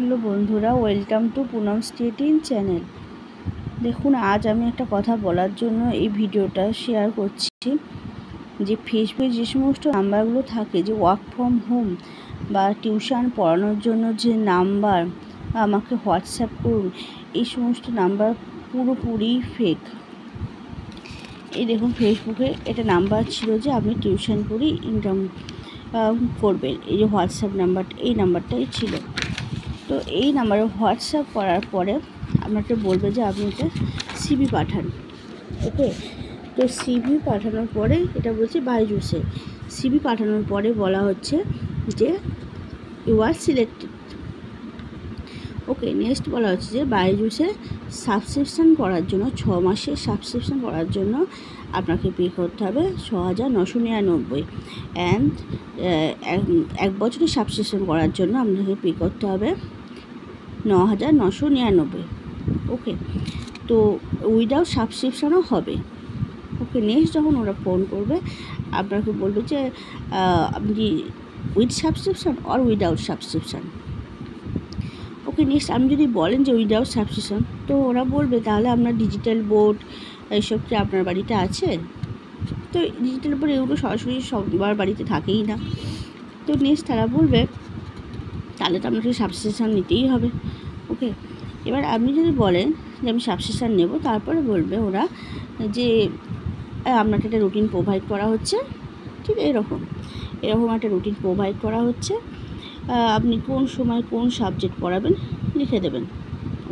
Hello বন্ধুরা, welcome to Poonam stating channel. দেখুন, আজ আমি একটা কথা বলার জন্য এই ভিডিওটা শেয়ার করছি যে ফেসবুকে যে সমস্ত নাম্বারগুলো থাকে, যে ওয়ার্ক ফ্রম হোম বা টিউশন পড়ানোর জন্য যে নাম্বার, আমাকে হোয়াটসঅ্যাপ করুন, এই সমস্ত নাম্বার পুরোপুরি ফেক। এই দেখুন, ফেসবুকে এটা নাম্বার ছিল যে আপনি টিউশন পড়ি ইনকাম করবেন, এই যে হোয়াটসঅ্যাপ নাম্বারটা, এই নাম্বারটাই ছিল। তো এই নাম্বারে হোয়াটসঅ্যাপ করার পরে আপনাকে বলবে যে আপনি একটা সিভি পাঠান। ওকে, তো সিভি পাঠানোর পরে এটা বলছে বাইজুসে। সিভি পাঠানোর পরে বলা হচ্ছে যে you are selected. Okay, next বলা হচ্ছে যে বাইজুসে সাবস্ক্রিপশান করার জন্য 6 মাসের সাবস্ক্রিপশান করার জন্য আপনাকে পে করতে হবে 6,999। অ্যান্ড 1 বছরের সাবস্ক্রিপশান করার জন্য আপনাকে পে করতে হবে 9,999। ওকে, তো উইদাউট সাবস্ক্রিপশানও হবে। ওকে, নেক্সট যখন ওরা ফোন করবে আপনাকে বলবে যে আপনি with subscription or without subscription. Okay, next আপনি যদি বলেন যে উইদাউট সাবস্ক্রিপশান, তো ওরা বলবে তাহলে আপনার ডিজিটাল বোর্ড এইসব কি আপনার বাড়িতে আছে? তো ডিজিটাল বোর্ড এগুলো সরাসরি সবার বাড়িতে থাকেই না। তো নেক্সট তারা বলবে তাহলে তো আপনাকে সাবস্ক্রিপশান নিতেই হবে। ওকে, এবার আপনি যদি বলেন যে আমি সাবস্ক্রিপশান নেব, তারপরে বলবে ওরা যে আপনাকে একটা রুটিন প্রোভাইড করা হচ্ছে। ঠিক এরকম একটা রুটিন প্রোভাইড করা হচ্ছে। আপনি কোন সময় কোন সাবজেক্ট পড়াবেন লিখে দেবেন।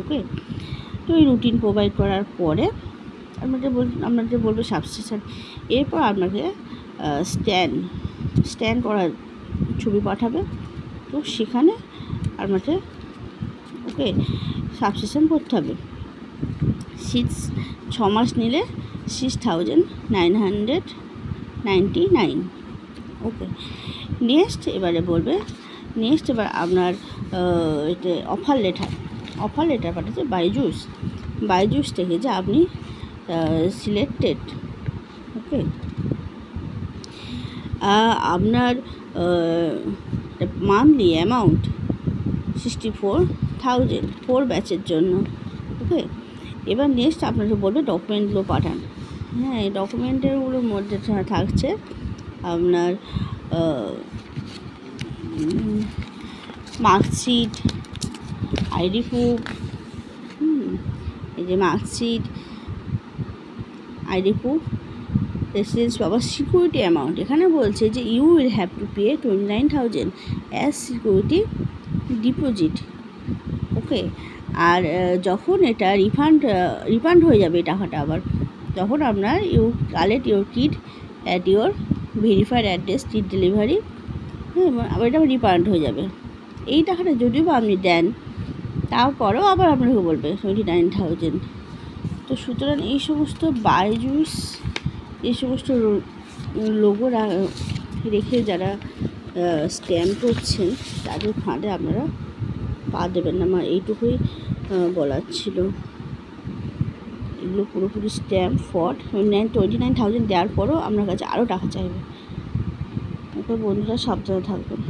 ওকে, তো এই রুটিন প্রোভাইড করার পরে আপনাকে বলবে সাবস্ক্রিপশান। এরপর আপনাকে স্ক্যান করার ছবি পাঠাবে। তো সেখানে আপনাকে সাবস্ক্রিপশান করতে হবে। 6 মাস নিলে 6,999। ওকে, এবার আপনার এটা অফার লেটার পাঠাচ্ছে বাইজুস থেকে যে আপনি সিলেক্টেড। ওকে, আপনার মান্থলি অ্যামাউন্ট 64,000 4 ব্যাচের জন্য। ওকে, এবার নেক্সট আপনাকে বলবে ডকুমেন্টগুলো পাঠান। হ্যাঁ, এই ডকুমেন্টেরগুলোর মধ্যে থাকছে আপনার মার্কশিট, আইডি প্রুফ, এই যে মার্কশিট, আইডি প্রুফ, রেসিডেন্স পাওয়ার সিকিউরিটি অ্যামাউন্ট। এখানে বলছে যে you will have to pay 29,000 as security deposit. Okay, আর যখন এটা রিফান্ড হয়ে যাবে এই টাকাটা, আবার তখন আপনার you collect your kit at your verified address, kit delivery. আবার এটা রিফান্ড হয়ে যাবে। এই টাকাটা যদিও বা আপনি দেন, তারপরেও আবার আপনাকে বলবে 29,000। তো সুতরাং এই সমস্ত বাইজুস, এই সমস্ত লোগো রেখে যারা স্ক্যাম করছেন, তাদের ফাঁদে আপনারা পা দেবেন না। আমার এইটুকুই বলার ছিল। এগুলো পুরোপুরি স্ক্যাম, ফ্রড। 29,000 দেওয়ার পরও আপনার কাছে আরও টাকা চাইবে। ওকে বন্ধুরা, সাবধানে থাকবেন।